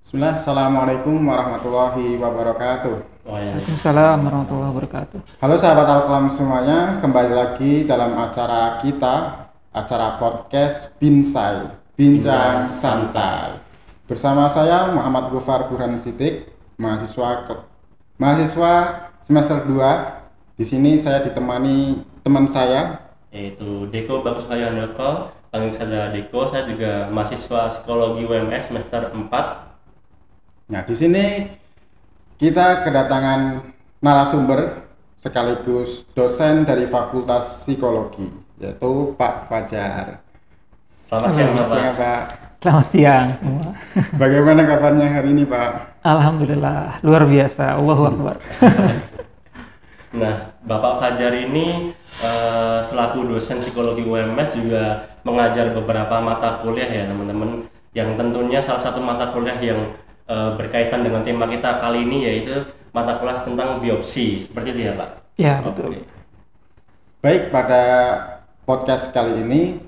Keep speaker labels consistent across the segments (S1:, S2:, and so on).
S1: Bismillah, Assalamualaikum warahmatullahi wabarakatuh.
S2: Waalaikumsalam warahmatullahi wabarakatuh.
S1: Halo sahabat Al-Qalam semuanya, kembali lagi dalam acara kita, acara podcast Binsai, Bincang Santai. Bersama saya Muhammad Gofar Burhan Sidik, mahasiswa semester 2. Di sini saya ditemani teman saya,
S3: yaitu Deko Bagus Hayandoko. Panggil saja Deko. Saya juga mahasiswa psikologi UMS semester 4.
S1: Nah, di sini kita kedatangan narasumber sekaligus dosen dari Fakultas Psikologi, yaitu Pak Fajar.
S3: Selamat siang,
S1: Pak.
S2: Selamat siang semua.
S1: Bagaimana kabarnya hari ini, Pak?
S2: Alhamdulillah, luar biasa. Allahu Akbar.
S3: Nah, Bapak Fajar ini selaku dosen psikologi UMS juga mengajar beberapa mata kuliah ya teman-teman, yang tentunya salah satu mata kuliah yang berkaitan dengan tema kita kali ini yaitu mata kuliah tentang biopsi. Seperti itu ya, Pak?
S2: Ya, betul.
S1: Baik, pada podcast kali ini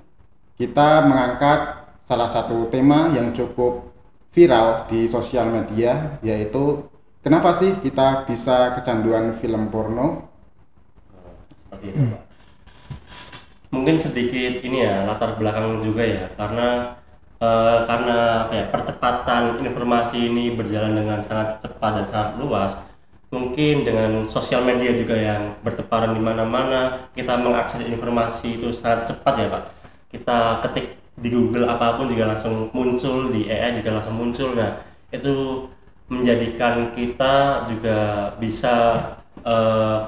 S1: kita mengangkat salah satu tema yang cukup viral di sosial media, yaitu kenapa sih kita bisa kecanduan film porno?
S3: Seperti itu, Pak. Mungkin sedikit ini ya latar belakang juga ya, karena percepatan informasi ini berjalan dengan sangat cepat dan sangat luas. Mungkin dengan sosial media juga yang bertebaran di mana-mana, kita mengakses informasi itu sangat cepat ya, Pak. Kita ketik di Google apapun juga langsung muncul, di AI juga langsung muncul. Nah, itu menjadikan kita juga bisa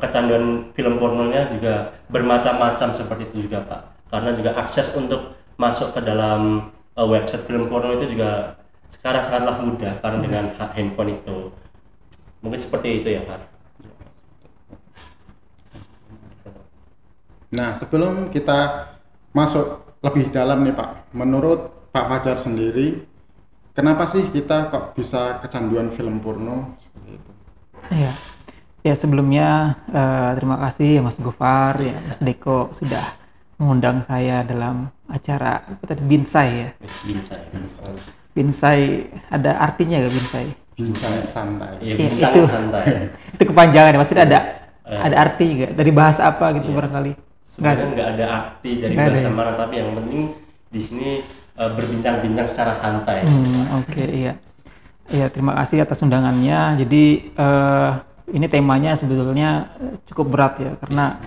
S3: kecanduan film pornonya juga bermacam-macam seperti itu juga, Pak. Karena juga akses untuk masuk ke dalam website film porno itu juga sekarang sangatlah mudah karena dengan handphone itu. Mungkin seperti itu ya, Pak.
S1: Nah, sebelum kita masuk lebih dalam nih, Pak, menurut Pak Fajar sendiri, kenapa sih kita kok bisa kecanduan film porno? Seperti itu.
S2: Ya sebelumnya terima kasih ya Mas Gofar, ya Mas Deko sudah mengundang saya dalam acara Binsai ya. Binsai ada artinya nggak Binsai?
S1: Bincang santai.
S3: Iya,
S2: itu
S3: santai.
S2: Itu kepanjangan ya, maksudnya ada arti nggak? Dari bahasa apa gitu barangkali?
S3: Sebenarnya nggak ada arti dari bahasa mana, tapi yang penting di sini berbincang-bincang secara santai.
S2: Oke, iya. Iya, terima kasih atas undangannya. Jadi ini temanya sebetulnya cukup berat ya, karena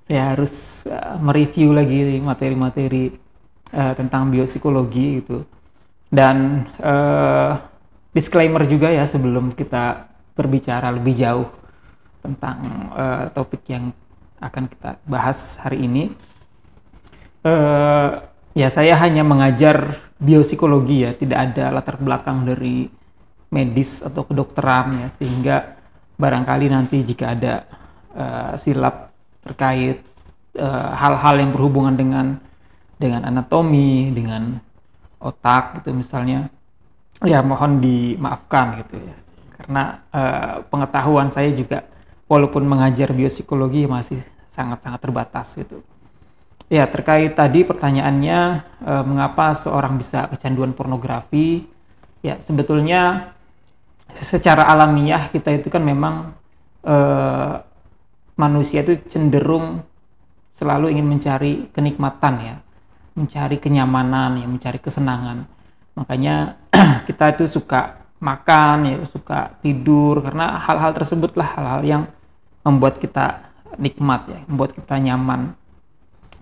S2: saya harus mereview lagi materi-materi tentang biopsikologi gitu. Dan disclaimer juga ya sebelum kita berbicara lebih jauh tentang topik yang akan kita bahas hari ini. Ya saya hanya mengajar biopsikologi ya, tidak ada latar belakang dari medis atau kedokteran ya, sehingga barangkali nanti jika ada silap terkait hal-hal yang berhubungan dengan anatomi, dengan otak gitu misalnya, ya mohon dimaafkan gitu ya, karena pengetahuan saya juga walaupun mengajar biopsikologi masih sangat-sangat terbatas gitu. Ya, terkait tadi pertanyaannya mengapa seorang bisa kecanduan pornografi, ya sebetulnya secara alamiah kita itu kan memang manusia itu cenderung selalu ingin mencari kenikmatan ya, mencari kenyamanan ya, mencari kesenangan. Makanya kita itu suka makan ya, suka tidur, karena hal-hal tersebutlah hal-hal yang membuat kita nikmat ya, membuat kita nyaman.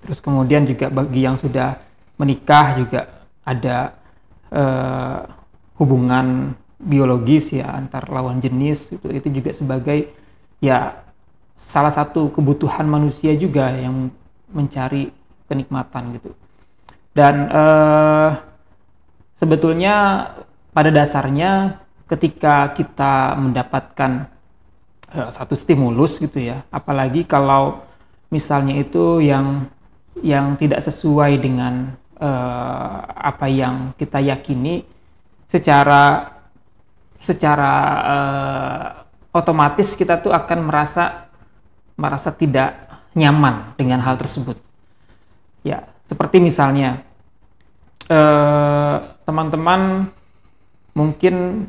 S2: Terus kemudian juga bagi yang sudah menikah juga ada hubungan biologis ya antar lawan jenis, itu juga sebagai ya salah satu kebutuhan manusia juga yang mencari kenikmatan gitu. Dan sebetulnya pada dasarnya ketika kita mendapatkan satu stimulus gitu ya, apalagi kalau misalnya itu yang tidak sesuai dengan apa yang kita yakini, secara otomatis kita tuh akan merasa tidak nyaman dengan hal tersebut. Ya, seperti misalnya teman-teman mungkin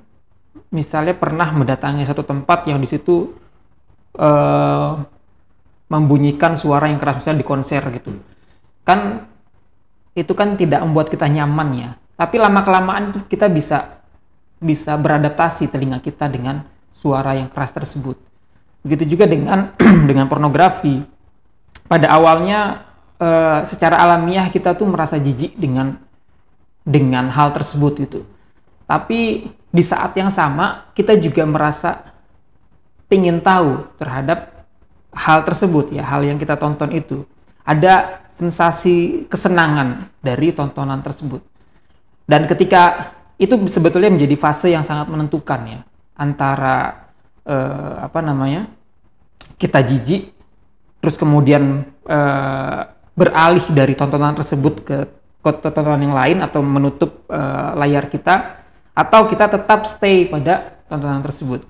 S2: misalnya pernah mendatangi satu tempat yang di situ membunyikan suara yang keras, misalnya di konser gitu, kan itu kan tidak membuat kita nyaman ya. Tapi lama-kelamaan kita bisa beradaptasi telinga kita dengan suara yang keras tersebut. Begitu juga dengan dengan pornografi. Pada awalnya secara alamiah kita tuh merasa jijik dengan hal tersebut gitu. Tapi di saat yang sama kita juga merasa ingin tahu terhadap hal tersebut ya, hal yang kita tonton itu. Ada sensasi kesenangan dari tontonan tersebut. Dan ketika itu sebetulnya menjadi fase yang sangat menentukan ya, antara kita jijik terus kemudian beralih dari tontonan tersebut ke tontonan yang lain atau menutup layar kita, atau kita tetap stay pada tontonan tersebut.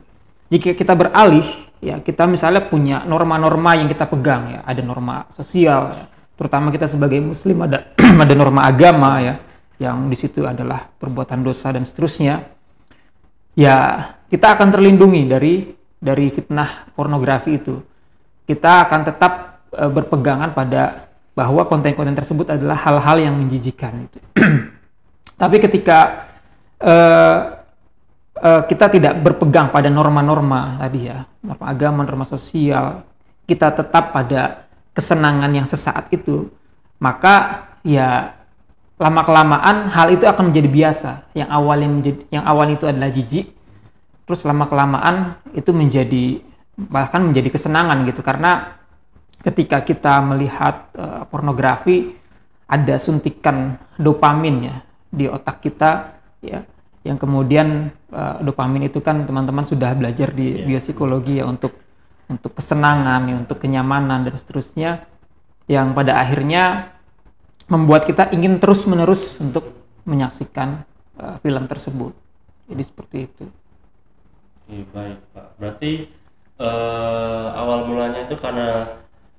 S2: Jika kita beralih ya, kita misalnya punya norma-norma yang kita pegang ya, ada norma sosial ya, terutama kita sebagai muslim ada ada norma agama ya, yang di situ adalah perbuatan dosa dan seterusnya. Ya, kita akan terlindungi dari fitnah pornografi itu. Kita akan tetap berpegangan pada bahwa konten-konten tersebut adalah hal-hal yang menjijikan itu. Tapi ketika kita tidak berpegang pada norma-norma tadi ya, norma agama, norma sosial, kita tetap pada kesenangan yang sesaat itu, maka ya lama-kelamaan hal itu akan menjadi biasa. Yang awalnya itu adalah jijik, terus lama-kelamaan itu bahkan menjadi kesenangan gitu, karena ketika kita melihat pornografi ada suntikan dopamin ya di otak kita ya, yang kemudian dopamin itu kan teman-teman sudah belajar di biopsikologi ya, untuk kesenangan ya, untuk kenyamanan dan seterusnya, yang pada akhirnya membuat kita ingin terus-menerus untuk menyaksikan film tersebut. Jadi seperti itu.
S3: Oke, baik Pak. Berarti awal mulanya itu karena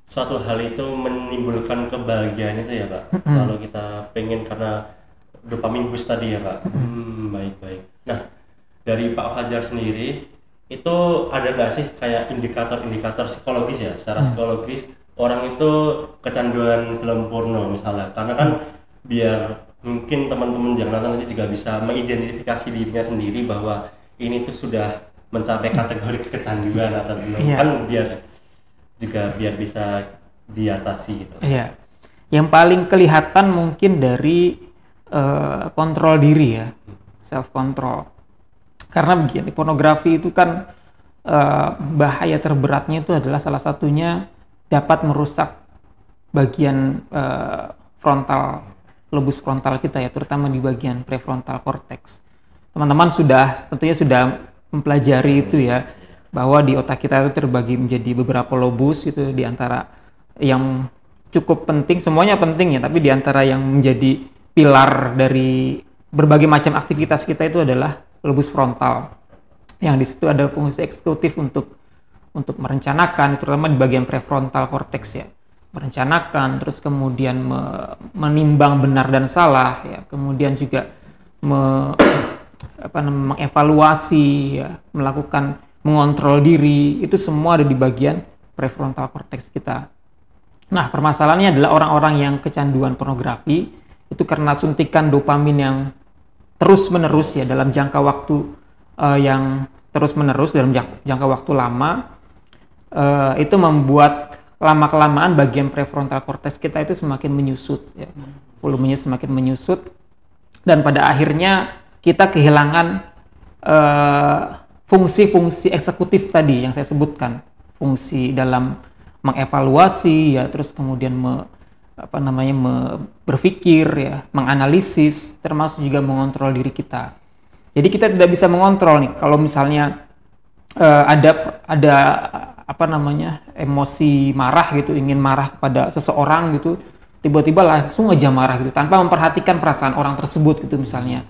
S3: suatu hal itu menimbulkan kebahagiaan itu ya Pak. Kalau kita pengen karena dopamin boost tadi ya Pak. Baik. Nah, dari Pak Fajar sendiri itu ada nggak sih kayak indikator-indikator psikologis ya, secara psikologis orang itu kecanduan film porno misalnya? Karena kan biar mungkin teman-teman yang nonton nanti juga bisa mengidentifikasi dirinya sendiri bahwa ini tuh sudah mencapai kategori kecanduan atau belum, kan biar bisa diatasi gitu. Iya.
S2: Yang paling kelihatan mungkin dari kontrol diri ya, self control. Karena begini, pornografi itu kan bahaya terberatnya itu adalah salah satunya dapat merusak bagian lobus frontal kita ya, terutama di bagian prefrontal cortex. Teman-teman tentunya sudah mempelajari itu ya, bahwa di otak kita itu terbagi menjadi beberapa lobus itu, di antara yang cukup penting, semuanya penting ya, tapi di antara yang menjadi pilar dari berbagai macam aktivitas kita itu adalah lobus frontal, yang di situ ada fungsi eksekutif untuk merencanakan, terutama di bagian prefrontal cortex ya, merencanakan, terus kemudian menimbang benar dan salah ya, kemudian juga mengevaluasi ya, mengontrol diri, itu semua ada di bagian prefrontal cortex kita. Nah, permasalahannya adalah orang-orang yang kecanduan pornografi itu karena suntikan dopamin yang terus-menerus ya, dalam jangka waktu yang terus-menerus dalam jangka waktu lama, itu membuat lama-kelamaan bagian prefrontal cortex kita itu semakin menyusut ya, volumenya semakin menyusut, dan pada akhirnya kita kehilangan fungsi-fungsi eksekutif tadi yang saya sebutkan, fungsi dalam mengevaluasi ya, terus kemudian berpikir ya, menganalisis, termasuk juga mengontrol diri kita. Jadi kita tidak bisa mengontrol nih kalau misalnya ada emosi marah gitu, ingin marah kepada seseorang gitu, tiba-tiba langsung aja marah gitu tanpa memperhatikan perasaan orang tersebut gitu misalnya.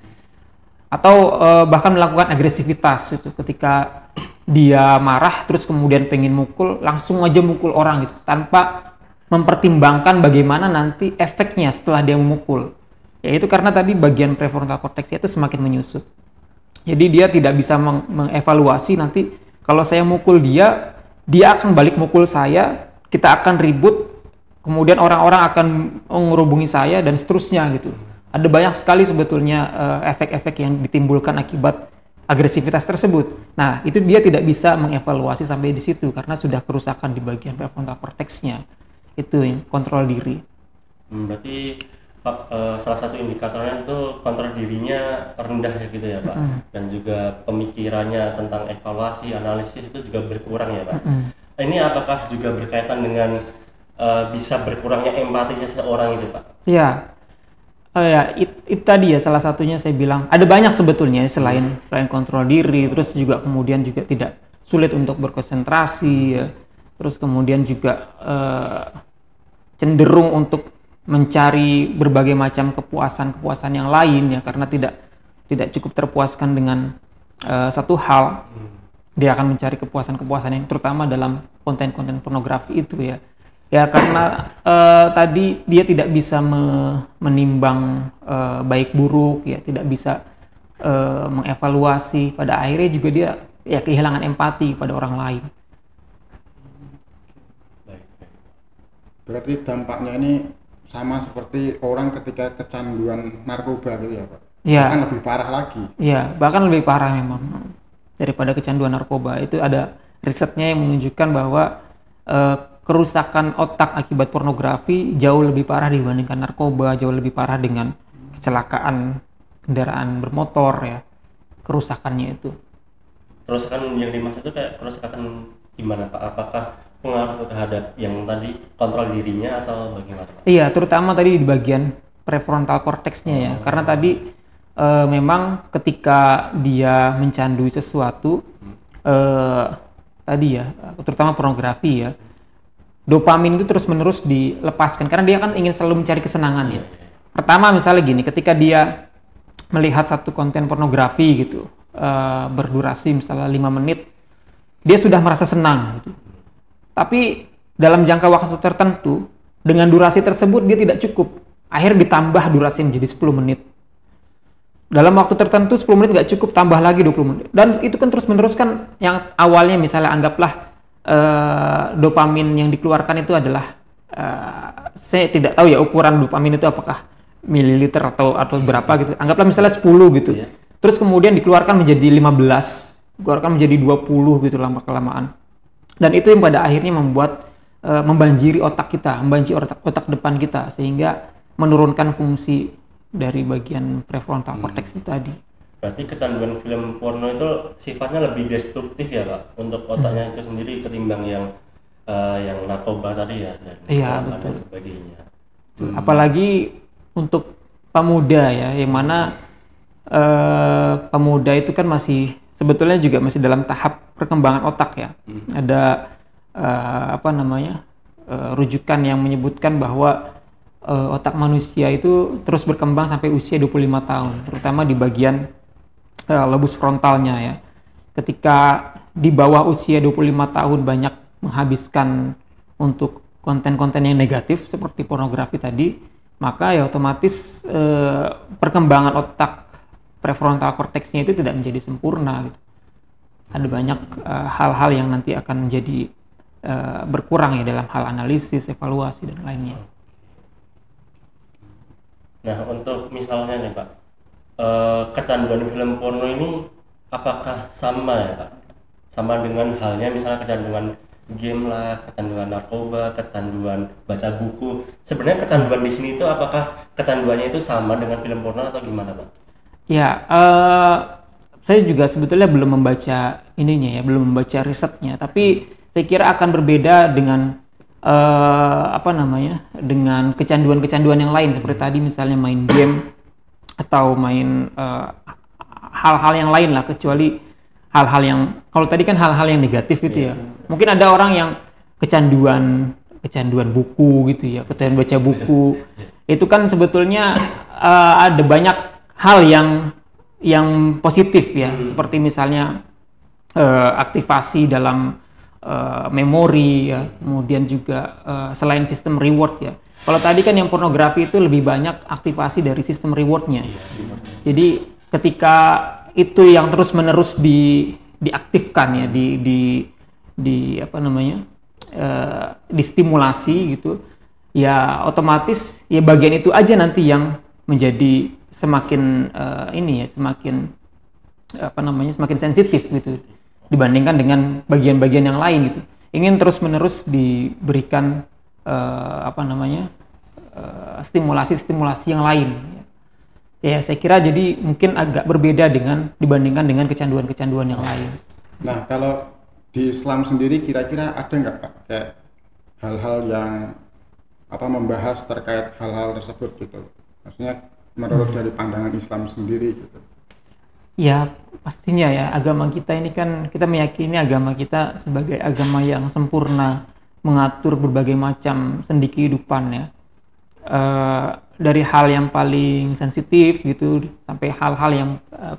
S2: Atau bahkan melakukan agresivitas itu, ketika dia marah terus kemudian pengen mukul, langsung aja mukul orang gitu tanpa mempertimbangkan bagaimana nanti efeknya setelah dia memukul. Ya itu karena tadi bagian prefrontal cortex itu semakin menyusut. Jadi dia tidak bisa mengevaluasi nanti kalau saya mukul dia akan balik mukul saya, kita akan ribut, kemudian orang-orang akan menghubungi saya dan seterusnya gitu. Ada banyak sekali sebetulnya efek-efek yang ditimbulkan akibat agresivitas tersebut. Nah, itu dia tidak bisa mengevaluasi sampai di situ karena sudah kerusakan di bagian prefrontal cortex-nya. Itu yang kontrol diri.
S3: Berarti salah satu indikatornya itu kontrol dirinya rendah ya gitu ya Pak. Dan juga pemikirannya tentang evaluasi, analisis itu juga berkurang ya Pak. Ini apakah juga berkaitan dengan bisa berkurangnya empati seseorang itu Pak?
S2: Iya. Ya, itu tadi ya salah satunya saya bilang. Ada banyak sebetulnya selain kontrol diri, terus juga kemudian juga tidak sulit untuk berkonsentrasi ya. Terus kemudian juga cenderung untuk mencari berbagai macam kepuasan yang lain ya, karena tidak cukup terpuaskan dengan satu hal, dia akan mencari kepuasan yang terutama dalam konten-konten pornografi itu ya. Ya karena tadi dia tidak bisa menimbang baik buruk ya, tidak bisa mengevaluasi, pada akhirnya juga dia ya kehilangan empati pada orang lain.
S1: Berarti dampaknya ini sama seperti orang ketika kecanduan narkoba gitu ya Pak?
S2: Ya.
S1: Bahkan lebih parah lagi.
S2: Iya, bahkan lebih parah memang daripada kecanduan narkoba. Itu ada risetnya yang menunjukkan bahwa kerusakan otak akibat pornografi jauh lebih parah dibandingkan narkoba, jauh lebih parah dengan kecelakaan kendaraan bermotor ya, kerusakannya itu.
S3: Kerusakan yang dimaksud itu kayak kerusakan gimana Pak? Apakah pengaruh terhadap yang tadi kontrol dirinya atau bagaimana Pak?
S2: Iya, terutama tadi di bagian prefrontal cortex-nya ya, karena tadi memang ketika dia mencandui sesuatu, tadi ya, terutama pornografi ya, dopamin itu terus-menerus dilepaskan karena dia kan ingin selalu mencari kesenangan ya. Pertama misalnya gini, ketika dia melihat satu konten pornografi gitu, berdurasi misalnya 5 menit, dia sudah merasa senang gitu. Tapi dalam jangka waktu tertentu, dengan durasi tersebut dia tidak cukup. Akhirnya ditambah durasi menjadi 10 menit. Dalam waktu tertentu 10 menit nggak cukup, tambah lagi 20 menit. Dan itu kan terus-menerus kan, yang awalnya misalnya anggaplah dopamin yang dikeluarkan itu adalah saya tidak tahu ya ukuran dopamin itu apakah mililiter atau berapa gitu. Anggaplah misalnya 10 gitu. Yeah. Terus kemudian dikeluarkan menjadi 15, dikeluarkan menjadi 20 gitu lama kelamaan. Dan itu yang pada akhirnya membuat membanjiri otak kita, membanjiri otak depan kita sehingga menurunkan fungsi dari bagian prefrontal cortex itu tadi.
S3: Berarti kecanduan film porno itu sifatnya lebih destruktif ya Pak untuk otaknya itu sendiri ketimbang yang narkoba tadi ya dan dan sebagainya.
S2: Apalagi untuk pemuda ya, yang mana pemuda itu kan masih sebetulnya juga masih dalam tahap perkembangan otak ya. Ada rujukan yang menyebutkan bahwa otak manusia itu terus berkembang sampai usia 25 tahun, terutama di bagian lobus frontalnya ya. Ketika di bawah usia 25 tahun banyak menghabiskan untuk konten-konten yang negatif seperti pornografi tadi, maka ya otomatis perkembangan otak prefrontal cortex-nya itu tidak menjadi sempurna gitu. Ada banyak hal-hal yang nanti akan menjadi berkurang ya dalam hal analisis, evaluasi dan lainnya.
S3: Nah, untuk misalnya nih Pak, kecanduan film porno ini apakah sama ya Pak? Sama dengan halnya misalnya kecanduan game lah, kecanduan narkoba, kecanduan baca buku. Sebenarnya kecanduan di sini itu apakah kecanduannya itu sama dengan film porno atau gimana Pak? Ya,
S2: saya juga sebetulnya belum membaca ininya ya, belum membaca risetnya. Tapi saya kira akan berbeda dengan dengan kecanduan-kecanduan yang lain seperti tadi misalnya main game atau main hal-hal yang lain lah, kecuali hal-hal yang kalau tadi kan hal-hal yang negatif gitu ya. Mungkin ada orang yang kecanduan buku gitu ya, kecanduan baca buku. Itu kan sebetulnya ada banyak hal yang positif ya, seperti misalnya aktivasi dalam memori ya, kemudian juga selain sistem reward ya. Kalau tadi kan yang pornografi itu lebih banyak aktivasi dari sistem rewardnya. Jadi ketika itu yang terus menerus diaktifkan ya, di apa namanya, distimulasi gitu, ya otomatis ya bagian itu aja nanti yang menjadi semakin semakin apa namanya, semakin sensitif gitu dibandingkan dengan bagian-bagian yang lain gitu. Ingin terus-menerus diberikan stimulasi-stimulasi yang lain. Ya, saya kira jadi mungkin agak berbeda dibandingkan dengan kecanduan-kecanduan yang lain.
S1: Nah, kalau di Islam sendiri kira-kira ada nggak Pak kayak hal-hal yang membahas terkait hal-hal tersebut gitu? Maksudnya menurut dari pandangan Islam sendiri gitu.
S2: Ya, pastinya ya, agama kita ini kan, kita meyakini agama kita sebagai agama yang sempurna, mengatur berbagai macam sendi kehidupan ya. Dari hal yang paling sensitif gitu sampai hal-hal yang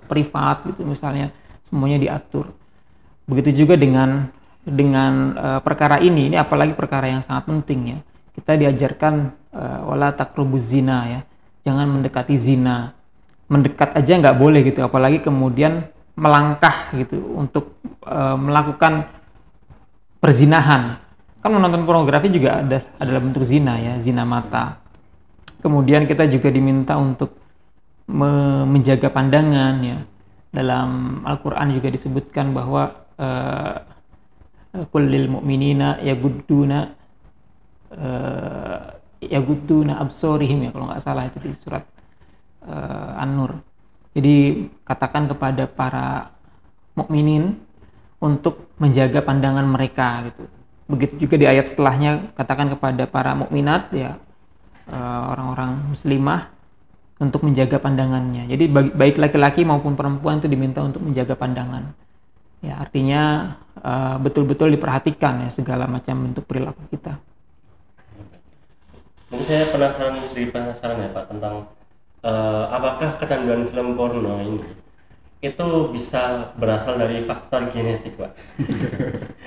S2: privat gitu, misalnya semuanya diatur. Begitu juga dengan perkara ini apalagi perkara yang sangat penting ya. Kita diajarkan wala taqrabuz zina ya. Jangan mendekati zina. Mendekat aja nggak boleh gitu, apalagi kemudian melangkah gitu untuk melakukan perzinahan. Kan menonton pornografi juga adalah bentuk zina ya, zina mata. Kemudian kita juga diminta untuk menjaga pandangan ya. Dalam Al-Qur'an juga disebutkan bahwa kullil mu'minina yagudduna absorihim ya, kalau nggak salah itu di surat An-Nur. Jadi katakan kepada para mukminin untuk menjaga pandangan mereka gitu. Begitu juga di ayat setelahnya, katakan kepada para mukminat ya, orang-orang muslimah untuk menjaga pandangannya. Jadi baik laki-laki maupun perempuan itu diminta untuk menjaga pandangan. Ya, artinya betul-betul diperhatikan ya segala macam bentuk perilaku kita.
S3: Mungkin saya penasaran ya Pak tentang apakah kecanduan film porno ini itu bisa berasal dari faktor genetik Pak?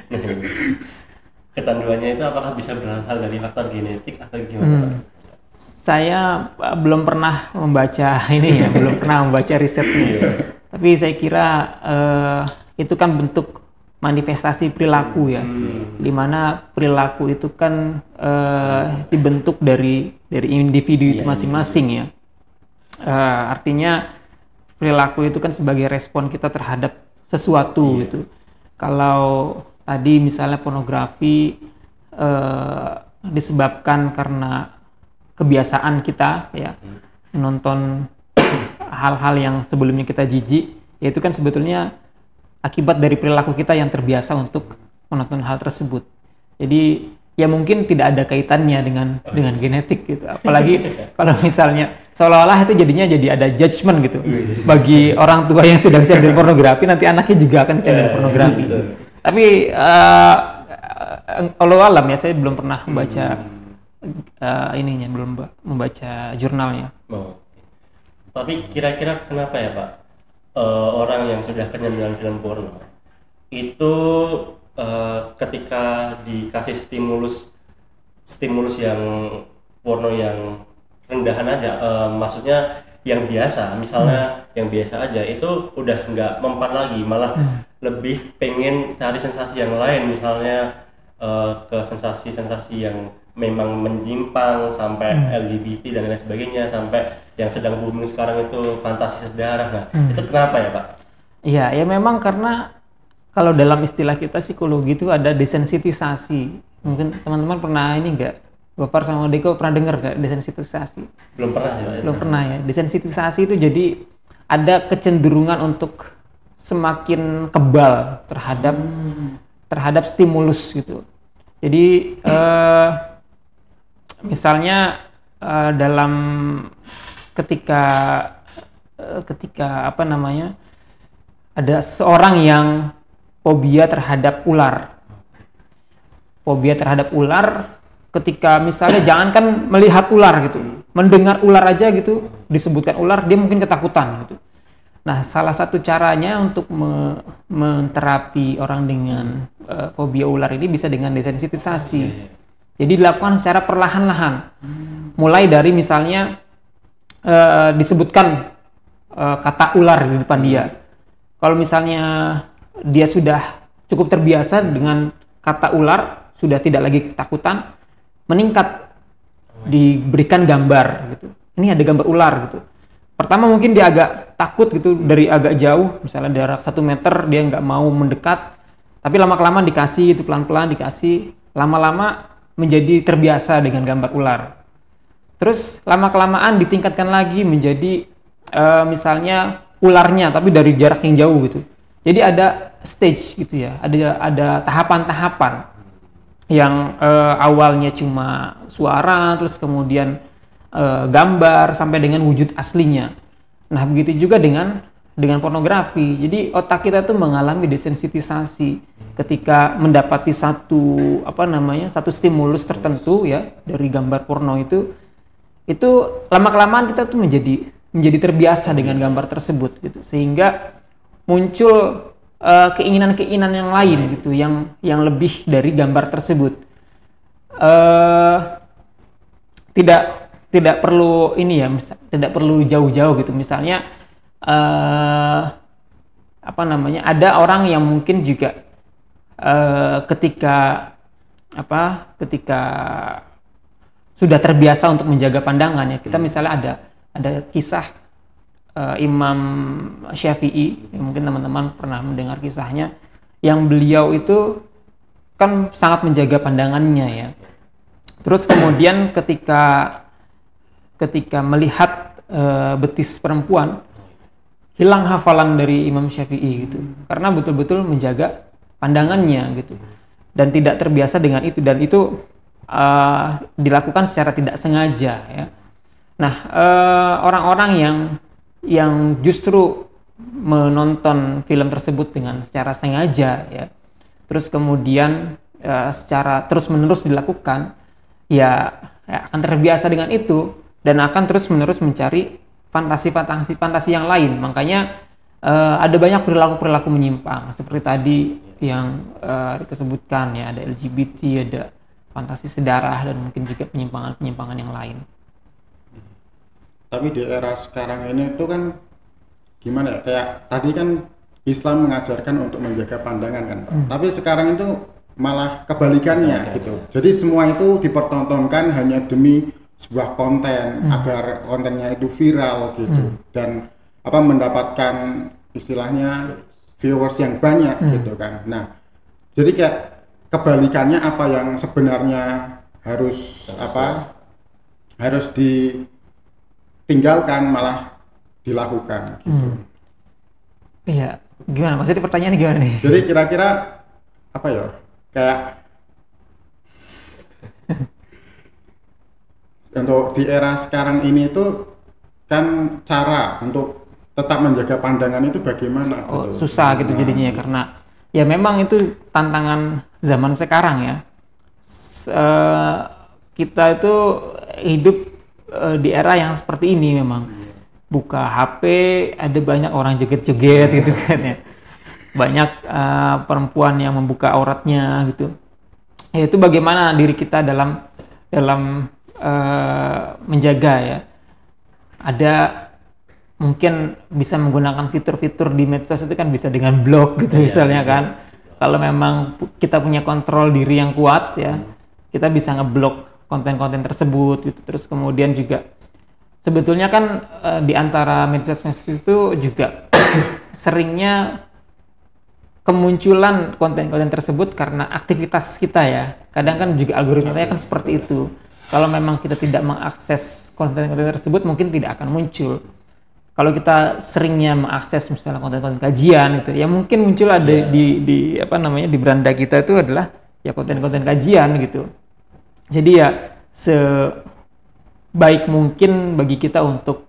S3: Nah, kecanduannya itu apakah bisa berasal dari faktor genetik atau gimana Pak?
S2: Saya belum pernah membaca ini ya, belum pernah membaca risetnya. Tapi saya kira itu kan bentuk manifestasi perilaku ya, dimana perilaku itu kan dibentuk dari individu itu masing-masing ya. Artinya perilaku itu kan sebagai respon kita terhadap sesuatu gitu. Kalau tadi misalnya pornografi disebabkan karena kebiasaan kita ya menonton hal-hal yang sebelumnya kita jijik, ya itu kan sebetulnya akibat dari perilaku kita yang terbiasa untuk menonton hal tersebut. Jadi ya mungkin tidak ada kaitannya dengan genetik gitu. Apalagi kalau misalnya seolah-olah itu jadinya jadi ada judgement gitu bagi orang tua yang sudah kecanduan pornografi, nanti anaknya juga akan kecanduan pornografi. Tapi Allah alam ya, saya belum pernah membaca belum membaca jurnalnya.
S3: Tapi kira-kira kenapa ya Pak orang yang sudah kecanduan film porno itu ketika dikasih stimulus yang porno yang rendahan aja, maksudnya yang biasa, misalnya yang biasa aja itu udah nggak mempan lagi, malah lebih pengen cari sensasi yang lain, misalnya ke sensasi-sensasi yang memang menyimpang sampai LGBT dan lain sebagainya, sampai yang sedang booming sekarang itu fantasi sedarah. Nah, itu kenapa ya Pak?
S2: Iya, ya memang karena kalau dalam istilah kita psikologi itu ada desensitisasi. Mungkin teman-teman pernah ini enggak? Gopar sama Deko pernah dengar enggak desensitisasi?
S3: Belum pernah sih Pak.
S2: Belum pernah ya. Desensitisasi itu jadi ada kecenderungan untuk semakin kebal terhadap stimulus gitu. Jadi misalnya dalam ketika ada seorang yang fobia terhadap ular. Fobia terhadap ular, ketika misalnya jangankan melihat ular gitu, mendengar ular aja gitu, disebutkan ular, dia mungkin ketakutan gitu. Nah, salah satu caranya untuk menterapi orang dengan fobia ular ini bisa dengan desensitisasi. Jadi dilakukan secara perlahan-lahan. Mulai dari misalnya disebutkan kata ular di depan dia. kalau misalnya dia sudah cukup terbiasa dengan kata ular, sudah tidak lagi ketakutan, meningkat diberikan gambar gitu. Ini ada gambar ular gitu. Pertama mungkin dia agak takut gitu dari agak jauh, misalnya jarak 1 meter dia nggak mau mendekat, tapi lama-kelamaan dikasih itu pelan-pelan dikasih, lama-lama menjadi terbiasa dengan gambar ular. Terus lama-kelamaan ditingkatkan lagi menjadi misalnya ularnya tapi dari jarak yang jauh gitu. Jadi ada stage gitu ya, ada tahapan-tahapan yang awalnya cuma suara, terus kemudian gambar sampai dengan wujud aslinya. Nah begitu juga dengan pornografi. Jadi otak kita tuh mengalami desensitisasi ketika mendapati satu stimulus tertentu ya dari gambar porno itu lama-kelamaan kita tuh menjadi terbiasa dengan gambar tersebut gitu, sehingga muncul keinginan-keinginan yang lain gitu yang lebih dari gambar tersebut. Tidak perlu ini ya, tidak perlu jauh-jauh gitu. Misalnya ada orang yang mungkin juga ketika sudah terbiasa untuk menjaga pandangan ya. Kita misalnya ada kisah Imam Syafi'i, yang mungkin teman-teman pernah mendengar kisahnya, yang beliau itu kan sangat menjaga pandangannya ya. Terus kemudian ketika melihat betis perempuan, hilang hafalan dari Imam Syafi'i gitu, karena betul-betul menjaga pandangannya gitu, dan tidak terbiasa dengan itu, dan itu dilakukan secara tidak sengaja ya. Nah orang-orang yang justru menonton film tersebut dengan secara sengaja ya, terus kemudian secara terus-menerus dilakukan ya akan terbiasa dengan itu dan akan terus-menerus mencari fantasi yang lain. Makanya ada banyak perilaku menyimpang seperti tadi yang disebutkan ya, ada LGBT, ada fantasi sedarah, dan mungkin juga penyimpangan yang lain.
S1: Tapi di era sekarang ini tuh kan gimana ya, kayak tadi kan Islam mengajarkan untuk menjaga pandangan kan Pak. Tapi sekarang itu malah kebalikannya gitu. Jadi semua itu dipertontonkan hanya demi sebuah konten agar kontennya itu viral gitu dan mendapatkan istilahnya viewers yang banyak gitu kan. Nah, jadi kayak kebalikannya apa yang sebenarnya harus ditinggalkan malah dilakukan gitu.
S2: Iya, gimana? Maksudnya pertanyaannya gimana nih?
S1: Jadi kira-kira kayak untuk di era sekarang ini itu kan cara untuk tetap menjaga pandangan itu bagaimana?
S2: Susah gitu jadinya ya, karena ya memang itu tantangan zaman sekarang ya. Kita itu hidup di era yang seperti ini memang. Buka HP, ada banyak orang joget-joget gitu kan ya. Banyak perempuan yang membuka auratnya gitu. Ya, itu bagaimana diri kita dalam menjaga ya. Ada mungkin bisa menggunakan fitur-fitur di medsos itu kan, bisa dengan blog gitu misalnya kan. Kalau memang kita punya kontrol diri yang kuat ya, kita bisa ngeblok konten-konten tersebut gitu. Terus kemudian juga sebetulnya kan di antara medsos itu juga seringnya kemunculan konten-konten tersebut karena aktivitas kita ya. Kadang kan juga algoritmanya kan seperti itu. Kalau memang kita tidak mengakses konten-konten tersebut, mungkin tidak akan muncul. Kalau kita seringnya mengakses misalnya konten-konten kajian gitu, ya mungkin muncul ada di beranda kita itu adalah ya konten-konten kajian gitu. Jadi ya sebaik mungkin bagi kita untuk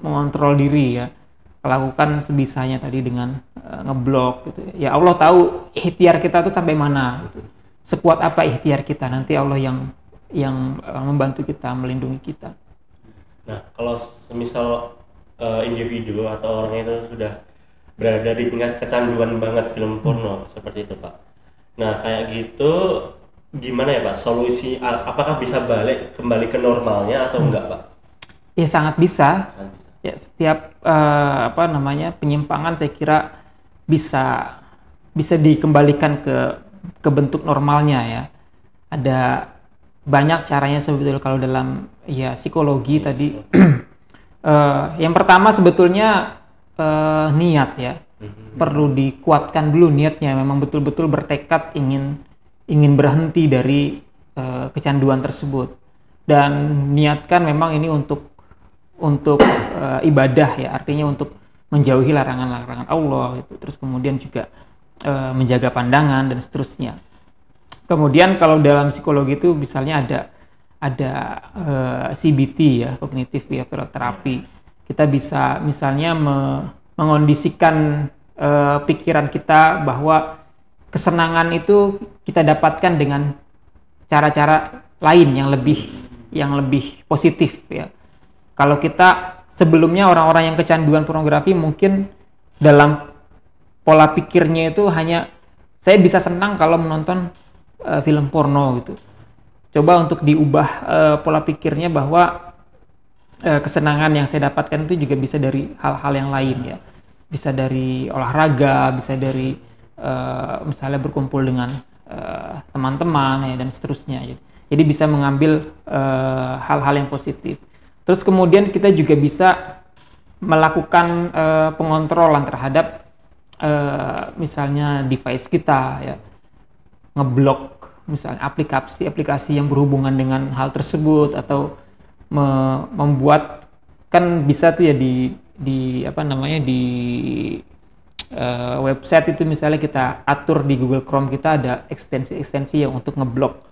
S2: mengontrol diri ya, lakukan sebisanya tadi dengan ngeblok gitu. Ya Allah tahu ikhtiar kita tuh sampai mana gitu. Sekuat apa ikhtiar kita, nanti Allah yang membantu kita, melindungi kita.
S3: Nah, kalau semisal individu atau orang itu sudah berada di tingkat kecanduan banget film porno seperti itu Pak. Nah kayak gitu gimana ya Pak, solusi apakah bisa kembali ke normalnya atau enggak Pak?
S2: Ya sangat bisa. Ya setiap penyimpangan saya kira bisa dikembalikan ke bentuk normalnya ya. Ada banyak caranya sebetulnya kalau dalam ya psikologi tadi. Yang pertama sebetulnya niat ya. Perlu dikuatkan dulu niatnya, memang betul-betul bertekad ingin berhenti dari kecanduan tersebut, dan niatkan memang ini untuk ibadah ya, artinya untuk menjauhi larangan-larangan Allah gitu. Terus kemudian juga menjaga pandangan dan seterusnya. Kemudian kalau dalam psikologi itu misalnya ada CBT ya, cognitive behavioral therapy. Kita bisa misalnya mengondisikan pikiran kita bahwa kesenangan itu kita dapatkan dengan cara-cara lain yang lebih positif ya. Kalau kita sebelumnya orang-orang yang kecanduan pornografi mungkin dalam pola pikirnya itu hanya saya bisa senang kalau menonton film porno gitu. Coba untuk diubah pola pikirnya bahwa kesenangan yang saya dapatkan itu juga bisa dari hal-hal yang lain ya. Bisa dari olahraga, bisa dari misalnya berkumpul dengan teman-teman ya, dan seterusnya. Jadi bisa mengambil hal-hal yang positif. Terus kemudian kita juga bisa melakukan pengontrolan terhadap misalnya device kita ya, ngeblok misalnya aplikasi-aplikasi yang berhubungan dengan hal tersebut, atau membuat, kan bisa tuh ya di website itu misalnya kita atur di Google Chrome, kita ada ekstensi yang untuk ngeblok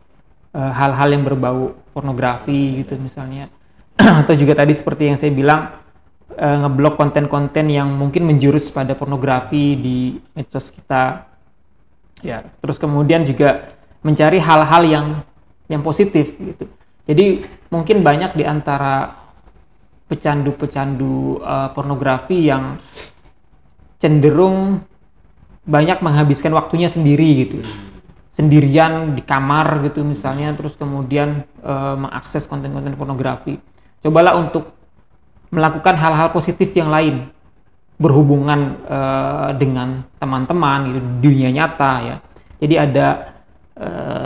S2: hal-hal yang berbau pornografi gitu misalnya. Atau juga tadi seperti yang saya bilang, ngeblok konten-konten yang mungkin menjurus pada pornografi di medsos kita ya. Terus kemudian juga mencari hal-hal yang positif gitu. Jadi mungkin banyak di antara pecandu pornografi yang cenderung banyak menghabiskan waktunya sendiri gitu, sendirian di kamar gitu misalnya, terus kemudian mengakses konten-konten pornografi. Cobalah untuk melakukan hal-hal positif yang lain, berhubungan dengan teman-teman gitu, di dunia nyata ya. Jadi ada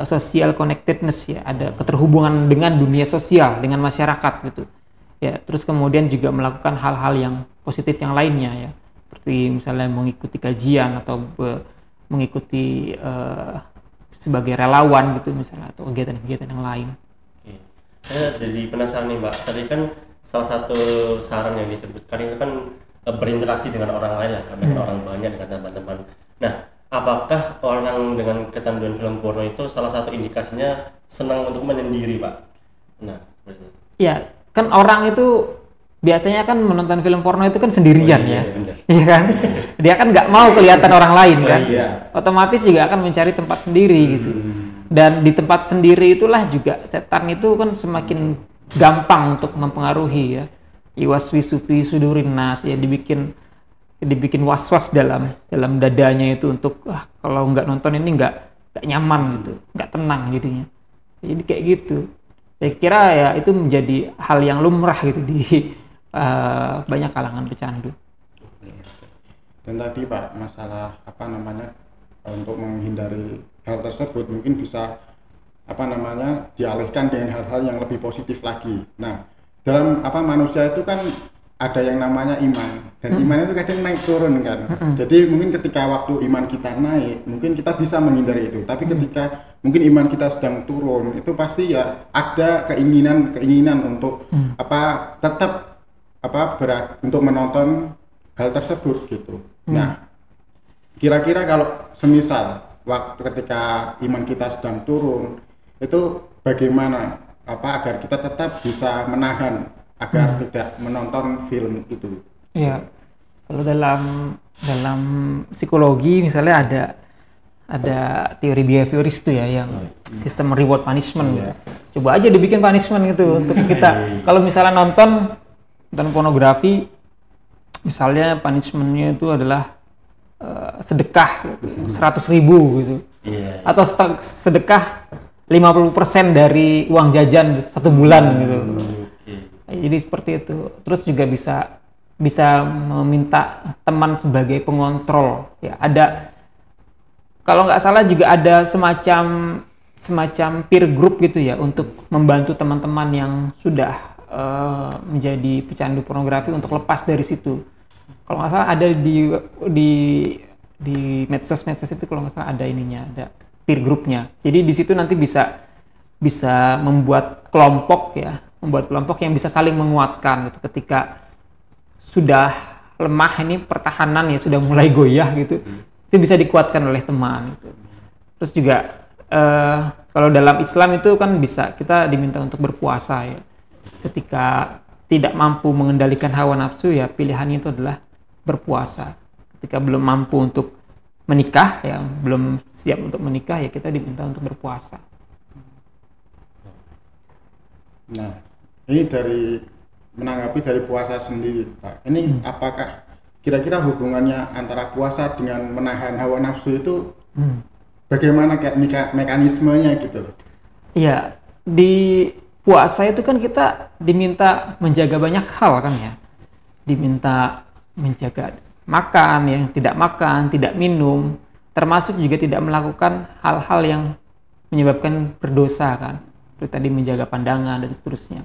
S2: social connectedness ya, ada keterhubungan dengan dunia sosial, dengan masyarakat gitu ya. Terus kemudian juga melakukan hal-hal yang positif yang lainnya ya, seperti misalnya mengikuti kajian atau mengikuti sebagai relawan gitu misalnya, atau kegiatan-kegiatan yang lain.
S3: Saya jadi penasaran nih Mbak, tadi kan salah satu saran yang disebutkan itu kan berinteraksi dengan orang lain lah, dengan orang banyak, dengan teman-teman. Nah, apakah orang dengan kecanduan film porno itu salah satu indikasinya senang untuk menyendiri, Pak? Nah, seperti itu.
S2: Ya, kan orang itu biasanya kan menonton film porno itu kan sendirian ya. Iya kan? Dia kan nggak mau kelihatan orang lain kan. Otomatis juga akan mencari tempat sendiri gitu. Dan di tempat sendiri itulah juga setan itu kan semakin gampang untuk mempengaruhi ya. Iwaswisu fi sudurin nas ya, dibikin was-was dalam dadanya itu untuk kalau nggak nonton ini nggak nyaman gitu, nggak tenang jadinya. Jadi kayak gitu. Saya kira ya itu menjadi hal yang lumrah gitu di banyak kalangan pecandu.
S1: Dan tadi Pak, masalah untuk menghindari hal tersebut mungkin bisa dialihkan dengan hal-hal yang lebih positif lagi. Nah, dalam manusia itu kan ada yang namanya iman, dan iman itu kadang naik turun kan. Jadi mungkin ketika waktu iman kita naik, mungkin kita bisa menghindari itu. Tapi ketika mungkin iman kita sedang turun, itu pasti ya ada keinginan untuk tetap untuk menonton hal tersebut gitu. Nah, kira-kira kalau semisal waktu ketika iman kita sedang turun, itu bagaimana agar kita tetap bisa menahan agar tidak menonton film itu?
S2: Iya, kalau dalam psikologi misalnya ada teori behavioris itu ya, yang sistem reward punishment gitu. Coba aja dibikin punishment gitu untuk kita. Kalau misalnya nonton pornografi, misalnya punishmentnya itu adalah sedekah gitu, 100.000 gitu, atau sedekah 50% dari uang jajan 1 bulan gitu. Jadi seperti itu. Terus juga bisa bisa meminta teman sebagai pengontrol ya. Ada, kalau nggak salah juga ada semacam peer group gitu ya, untuk membantu teman-teman yang sudah menjadi pecandu pornografi untuk lepas dari situ. Kalau nggak salah ada di medsos itu, kalau nggak salah ada ininya, ada peer groupnya. Jadi di situ nanti bisa membuat kelompok yang bisa saling menguatkan gitu. Ketika sudah lemah ini pertahanan ya, sudah mulai goyah gitu, itu bisa dikuatkan oleh teman gitu. Terus juga kalau dalam Islam itu kan bisa kita diminta untuk berpuasa ya. Ketika tidak mampu mengendalikan hawa nafsu ya, pilihannya itu adalah berpuasa. Ketika belum mampu untuk menikah ya, belum siap untuk menikah ya, kita diminta untuk berpuasa.
S1: Nah, ini menanggapi dari puasa sendiri, Pak. Ini apakah kira-kira hubungannya antara puasa dengan menahan hawa nafsu itu bagaimana mekanismenya gitu loh?
S2: Iya, di puasa itu kan kita diminta menjaga banyak hal kan ya. Diminta menjaga makan, yang tidak makan, tidak minum, termasuk juga tidak melakukan hal-hal yang menyebabkan berdosa kan. Seperti tadi menjaga pandangan dan seterusnya.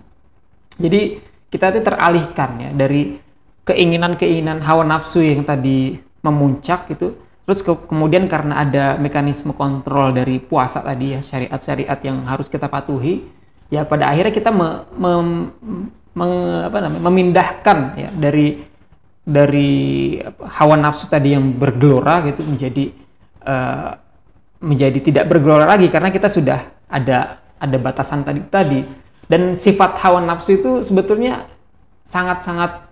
S2: Jadi kita itu teralihkan ya dari keinginan-keinginan hawa nafsu yang tadi memuncak itu. Terus kemudian karena ada mekanisme kontrol dari puasa tadi ya, syariat-syariat yang harus kita patuhi, ya pada akhirnya kita memindahkan ya dari hawa nafsu tadi yang bergelora gitu menjadi tidak bergelora lagi, karena kita sudah ada batasan tadi. Dan sifat hawa nafsu itu sebetulnya sangat-sangat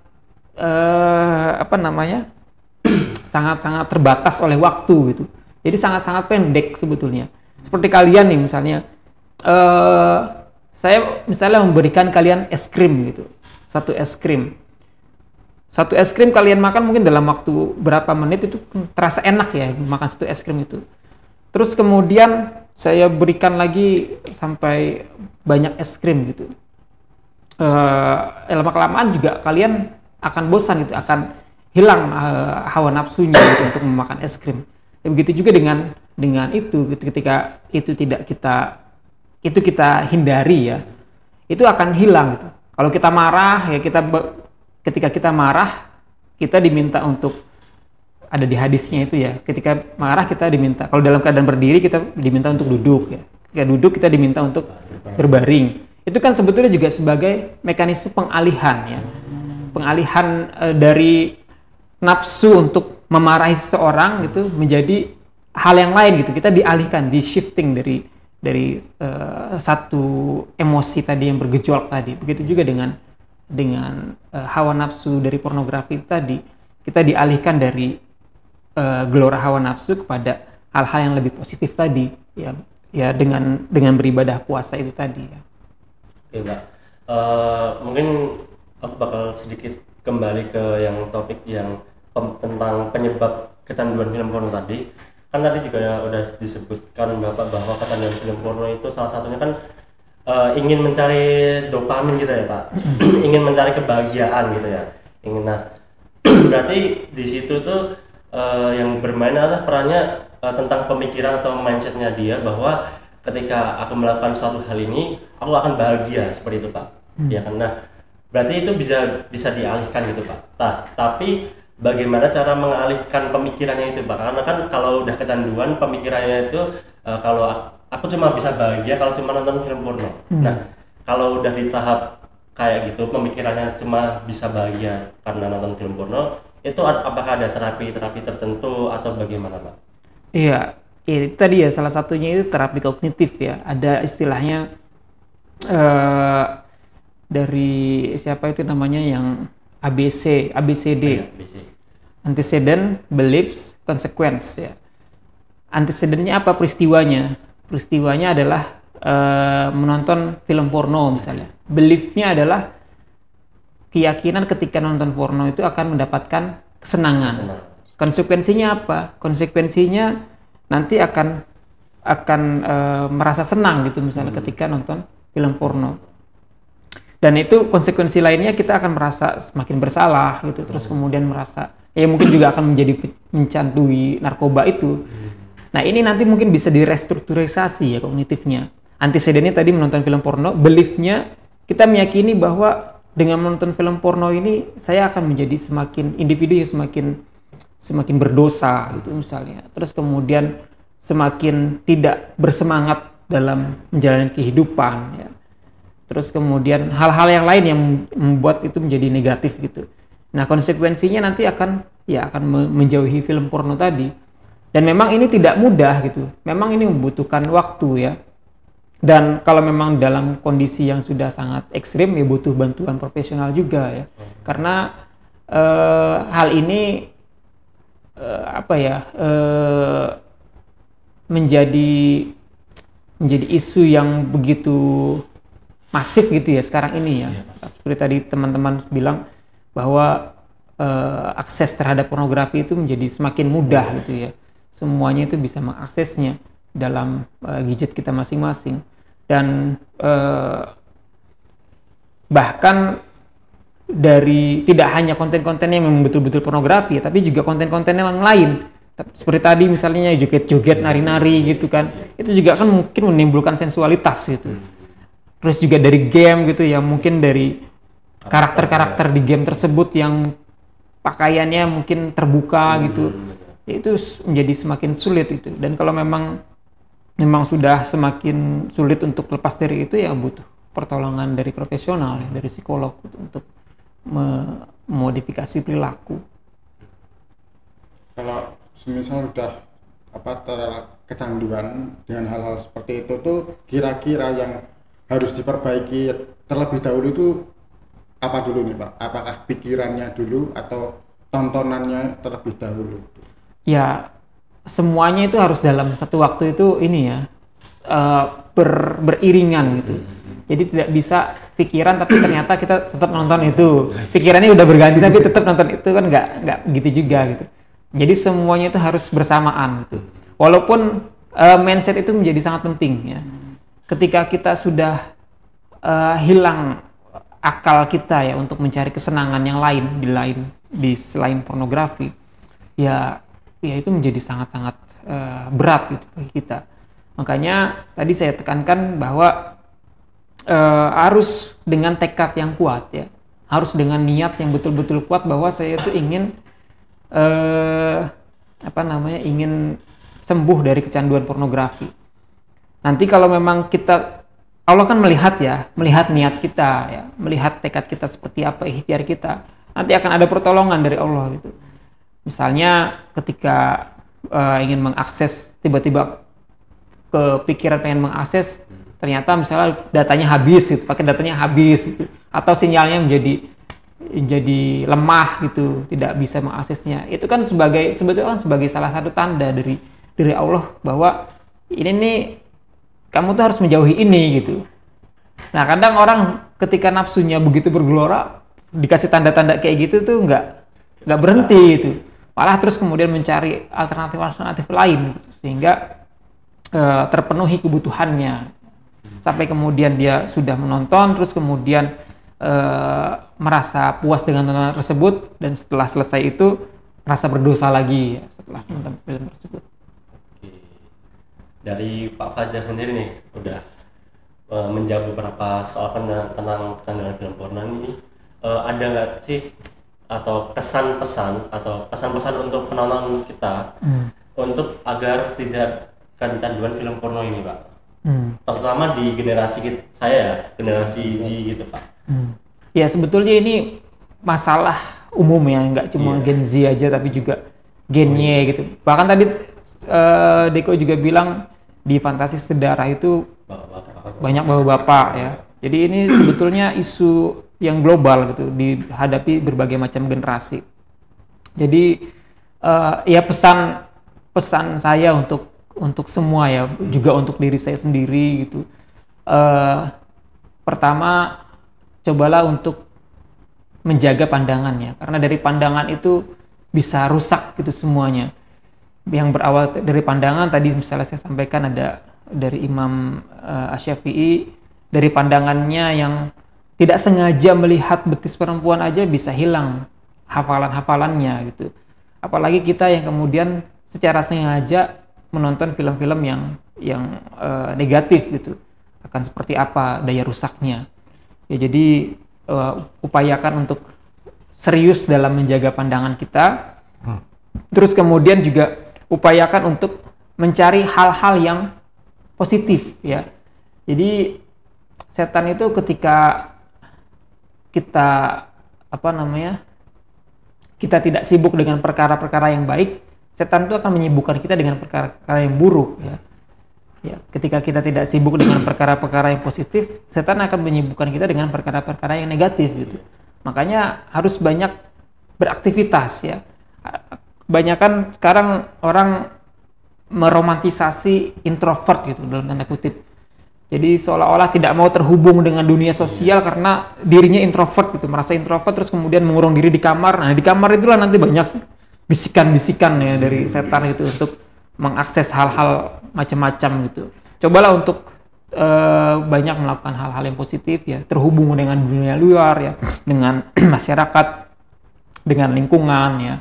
S2: sangat-sangat terbatas oleh waktu gitu. Jadi sangat-sangat pendek sebetulnya. Seperti kalian nih misalnya, saya misalnya memberikan kalian es krim gitu, satu es krim kalian makan mungkin dalam waktu berapa menit itu terasa enak ya, makan satu es krim itu. Terus kemudian saya berikan lagi sampai banyak es krim gitu. Lama-kelamaan juga kalian akan bosan gitu, akan hilang hawa nafsunya gitu untuk memakan es krim. Ya, begitu juga dengan itu, ketika itu kita hindari ya, itu akan hilang gitu. Kalau kita marah ya, ketika kita marah kita diminta untuk, ada di hadisnya itu ya, ketika marah kita diminta, kalau dalam keadaan berdiri kita diminta untuk duduk ya, ketika duduk kita diminta untuk berbaring. Itu kan sebetulnya juga sebagai mekanisme pengalihan ya, pengalihan dari nafsu untuk memarahi seseorang gitu menjadi hal yang lain gitu. Kita dialihkan, di shifting dari satu emosi tadi yang bergejolak tadi. Begitu juga dengan hawa nafsu dari pornografi tadi, kita dialihkan dari gelora hawa nafsu kepada hal-hal yang lebih positif tadi ya dengan beribadah puasa itu tadi ya.
S3: Oke, Mbak. Mungkin aku bakal sedikit kembali ke yang topik yang tentang penyebab kecanduan film porno tadi. Kan tadi juga ya udah disebutkan Bapak bahwa kecanduan film porno itu salah satunya kan ingin mencari dopamin gitu ya Pak. Ingin mencari kebahagiaan gitu ya. Berarti di situ tuh yang bermain adalah perannya tentang pemikiran atau mindsetnya dia, bahwa ketika aku melakukan suatu hal ini aku akan bahagia, seperti itu Pak. Ya karena berarti itu bisa dialihkan gitu Pak. Tapi bagaimana cara mengalihkan pemikirannya itu Pak? Karena kan kalau udah kecanduan, pemikirannya itu kalau aku cuma bisa bahagia kalau cuma nonton film porno. Nah, kalau udah di tahap kayak gitu, pemikirannya cuma bisa bahagia karena nonton film porno, itu apakah ada terapi tertentu atau bagaimana Pak?
S2: Iya, itu tadi ya, salah satunya itu terapi kognitif ya. Ada istilahnya dari siapa itu namanya, yang ABCD.
S3: ABC.
S2: Antecedent, beliefs, consequence ya. Antecedentnya apa? Peristiwanya adalah menonton film porno misalnya. Beliefnya adalah keyakinan ketika nonton porno itu akan mendapatkan kesenangan. Konsekuensinya apa? Konsekuensinya nanti akan merasa senang gitu misalnya ketika nonton film porno. Dan itu konsekuensi lainnya kita akan merasa semakin bersalah gitu, terus kemudian merasa ya mungkin juga akan menjadi mencantui narkoba itu. Nah ini nanti mungkin bisa direstrukturisasi ya kognitifnya. Antecedennya tadi menonton film porno, beliefnya kita meyakini bahwa dengan menonton film porno ini saya akan menjadi semakin individu yang semakin berdosa gitu misalnya. Terus kemudian semakin tidak bersemangat dalam menjalani kehidupan ya. Terus kemudian hal-hal yang lain yang membuat itu menjadi negatif gitu. Nah konsekuensinya nanti akan menjauhi film porno tadi. Dan memang ini tidak mudah gitu. Memang ini membutuhkan waktu ya. Dan kalau memang dalam kondisi yang sudah sangat ekstrim ya butuh bantuan profesional juga ya. Karena hal ini menjadi isu yang begitu masif gitu ya sekarang ini ya. Seperti tadi teman-teman bilang bahwa akses terhadap pornografi itu menjadi semakin mudah gitu ya. Semuanya itu bisa mengaksesnya dalam gadget kita masing-masing. Dan bahkan dari tidak hanya konten-konten yang memang betul-betul pornografi, tapi juga konten-konten yang lain. Seperti tadi misalnya joget-joget, nari-nari gitu kan. Itu juga kan mungkin menimbulkan sensualitas gitu. Terus juga dari game gitu ya, mungkin dari karakter-karakter di game tersebut yang pakaiannya mungkin terbuka gitu. Itu menjadi semakin sulit itu. Dan kalau memang sudah semakin sulit untuk lepas dari itu ya butuh pertolongan dari profesional, dari psikolog untuk memodifikasi perilaku.
S1: Kalau semisal udah kecanduan dengan hal-hal seperti itu tuh kira-kira yang harus diperbaiki terlebih dahulu itu apa dulu nih Pak? Apakah pikirannya dulu atau tontonannya terlebih dahulu?
S2: Ya semuanya itu harus dalam satu waktu itu ini ya beriringan gitu. Jadi tidak bisa pikiran tapi ternyata kita tetap nonton itu. Pikirannya udah berganti tapi tetap nonton itu kan nggak gitu juga gitu. Jadi semuanya itu harus bersamaan gitu. Walaupun mindset itu menjadi sangat penting ya. Ketika kita sudah hilang akal kita ya untuk mencari kesenangan yang lain di selain pornografi, ya itu menjadi sangat-sangat berat gitu bagi kita. Makanya tadi saya tekankan bahwa harus dengan tekad yang kuat ya, harus dengan niat yang betul-betul kuat bahwa saya itu ingin ingin sembuh dari kecanduan pornografi. Nanti kalau memang Allah kan melihat niat kita ya, melihat tekad kita seperti apa, ikhtiar kita. Nanti akan ada pertolongan dari Allah gitu. Misalnya ketika ingin mengakses, tiba-tiba kepikiran pengen mengakses, ternyata misalnya datanya habis gitu, pakai datanya habis gitu, atau sinyalnya menjadi lemah gitu, tidak bisa mengaksesnya. Itu kan sebetulnya sebagai salah satu tanda dari Allah bahwa ini nih kamu tuh harus menjauhi ini gitu. Nah kadang orang ketika nafsunya begitu bergelora dikasih tanda-tanda kayak gitu tuh nggak berhenti gitu, malah terus kemudian mencari alternatif lain gitu, sehingga terpenuhi kebutuhannya sampai kemudian dia sudah menonton terus kemudian merasa puas dengan tontonan tersebut dan setelah selesai itu merasa berdosa lagi ya, setelah menonton film tersebut.
S3: Dari Pak Fajar sendiri nih udah menjawab beberapa soal tentang kecanduan film porno ini, ada nggak sih atau pesan-pesan untuk penonton kita untuk agar tidak kecanduan film porno ini Pak? Terutama di generasi generasi Z gitu Pak.
S2: Ya sebetulnya ini masalah umum ya, nggak cuma Gen Z aja tapi juga Gen Y gitu. Bahkan tadi Deko juga bilang di Fantasi Sedarah itu banyak bapak-bapak ya. Jadi ini sebetulnya isu yang global gitu dihadapi berbagai macam generasi. Jadi ya pesan saya untuk semua ya, juga untuk diri saya sendiri gitu. Pertama, cobalah untuk menjaga pandangannya, karena dari pandangan itu bisa rusak gitu semuanya. Yang berawal dari pandangan tadi misalnya saya sampaikan ada dari Imam Asy-Syafi'i, dari pandangannya yang tidak sengaja melihat betis perempuan aja bisa hilang hafalan-hafalannya gitu. Apalagi kita yang kemudian secara sengaja menonton film-film yang negatif gitu, akan seperti apa daya rusaknya. Ya, jadi upayakan untuk serius dalam menjaga pandangan kita. Terus kemudian juga upayakan untuk mencari hal-hal yang positif ya. Jadi setan itu ketika kita kita tidak sibuk dengan perkara-perkara yang baik, setan itu akan menyibukkan kita dengan perkara-perkara yang buruk ya. Ya, ketika kita tidak sibuk dengan perkara-perkara yang positif, setan akan menyibukkan kita dengan perkara-perkara yang negatif gitu. Makanya harus banyak beraktivitas ya. Kebanyakan sekarang orang meromantisasi introvert gitu dalam tanda kutip. Jadi seolah-olah tidak mau terhubung dengan dunia sosial karena dirinya introvert gitu, merasa introvert terus kemudian mengurung diri di kamar. Nah, di kamar itulah nanti banyak bisikan-bisikan ya dari setan itu untuk mengakses hal-hal macam-macam gitu. Cobalah untuk banyak melakukan hal-hal yang positif ya, terhubung dengan dunia luar ya, dengan masyarakat, dengan lingkungan ya.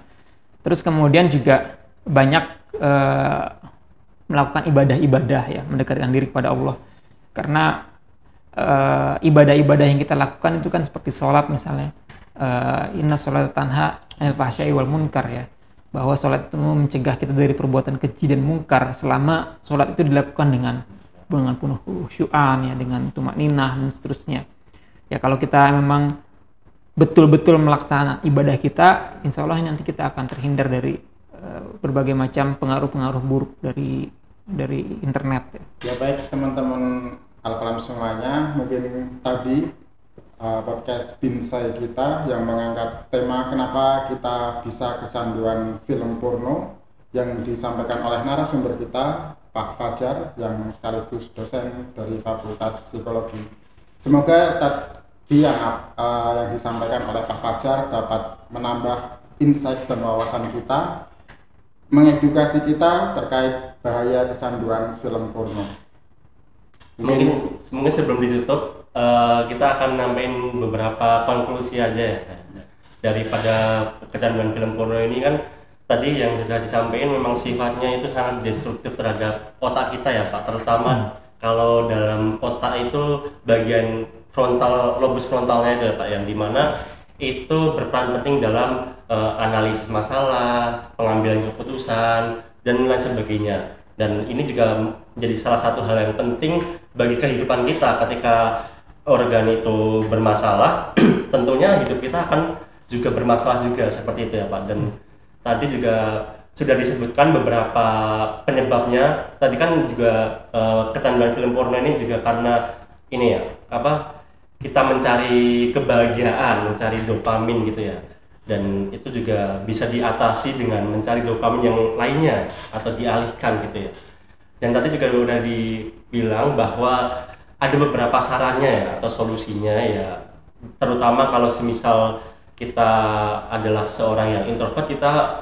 S2: Terus kemudian juga banyak melakukan ibadah-ibadah ya, mendekatkan diri kepada Allah. Karena ibadah-ibadah yang kita lakukan itu kan seperti sholat misalnya, inna sholata tanha 'anil fahsya'i wal munkar ya, bahwa sholat itu mencegah kita dari perbuatan keji dan mungkar selama sholat itu dilakukan dengan penuh khusyuan ya, dengan tumakninah dan seterusnya. Ya kalau kita memang betul-betul melaksanakan ibadah kita, insya Allah nanti kita akan terhindar dari berbagai macam pengaruh-pengaruh buruk dari internet.
S1: Ya baik teman-teman Al-Kalam semuanya, mungkin tadi podcast Binsai kita yang mengangkat tema kenapa kita bisa kecanduan film porno yang disampaikan oleh narasumber kita Pak Fajar yang sekaligus dosen dari Fakultas Psikologi. Semoga tadi yang disampaikan oleh Pak Fajar dapat menambah insight dan wawasan kita, mengedukasi kita terkait bahaya kecanduan film porno.
S3: Mungkin sebelum ditutup kita akan nambahin beberapa konklusi aja ya daripada kecanduan film porno ini. Kan tadi yang sudah disampaikan memang sifatnya itu sangat destruktif terhadap otak kita ya Pak, terutama kalau dalam otak itu bagian lobus frontalnya itu ya Pak, yang dimana itu berperan penting dalam analisis masalah, pengambilan keputusan, dan lain sebagainya. Dan ini juga menjadi salah satu hal yang penting bagi kehidupan kita. Ketika organ itu bermasalah, tentunya hidup kita akan juga bermasalah juga, seperti itu ya Pak. Dan tadi juga sudah disebutkan beberapa penyebabnya. Tadi kan juga kecanduan film porno ini juga karena ini ya, kita mencari kebahagiaan, mencari dopamin gitu ya. Dan itu juga bisa diatasi dengan mencari dopamin yang lainnya atau dialihkan gitu ya. Dan tadi juga udah dibilang bahwa ada beberapa sarannya ya atau solusinya ya, terutama kalau semisal kita adalah seorang yang introvert, kita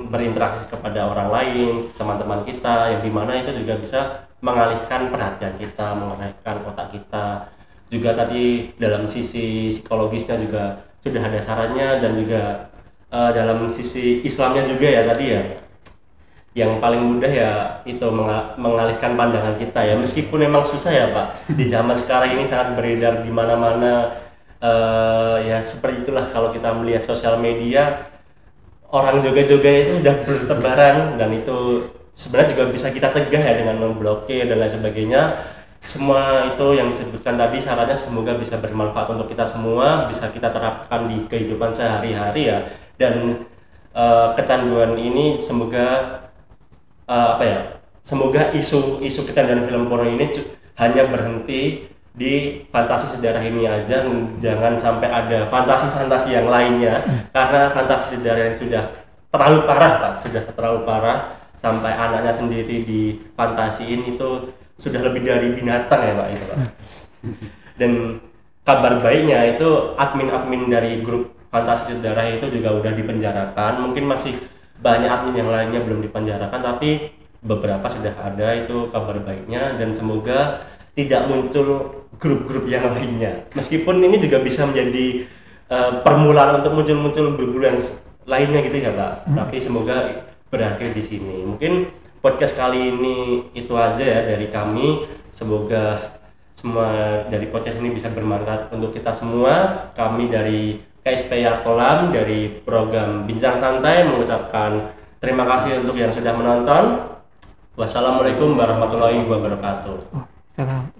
S3: berinteraksi kepada orang lain, teman-teman kita, yang dimana itu juga bisa mengalihkan perhatian kita, mengalihkan otak kita. Juga tadi dalam sisi psikologisnya juga sudah ada sarannya, dan juga dalam sisi Islamnya juga ya tadi ya, yang paling mudah ya itu mengalihkan pandangan kita ya, meskipun memang susah ya Pak di zaman sekarang ini sangat beredar di mana-mana ya seperti itulah. Kalau kita melihat sosial media, orang joget-joget itu sudah bertebaran, dan itu sebenarnya juga bisa kita cegah ya dengan memblokir dan lain sebagainya. Semua itu yang disebutkan tadi sarannya semoga bisa bermanfaat untuk kita semua, bisa kita terapkan di kehidupan sehari-hari ya. Dan kecanduan ini semoga semoga isu kecanduan film porno ini hanya berhenti di fantasi sejarah ini aja, jangan sampai ada fantasi-fantasi yang lainnya, karena fantasi sejarah yang sudah terlalu parah Pak, sudah terlalu parah sampai anaknya sendiri difantasiin, itu sudah lebih dari binatang ya Pak itu Pak. Dan kabar baiknya itu admin-admin dari grup fantasi sejarah itu juga udah dipenjarakan. Mungkin masih banyak admin yang lainnya belum dipenjarakan, tapi beberapa sudah ada, itu kabar baiknya. Dan semoga tidak muncul grup-grup yang lainnya. Meskipun ini juga bisa menjadi permulaan untuk muncul-muncul grup-grup yang lainnya gitu ya Pak. Tapi semoga berakhir di sini. Mungkin podcast kali ini itu aja ya dari kami. Semoga semua dari podcast ini bisa bermanfaat untuk kita semua. Kami dari KSPIA Kolam dari program Bincang Santai mengucapkan terima kasih untuk yang sudah menonton. Wassalamualaikum warahmatullahi wabarakatuh.
S2: Salam.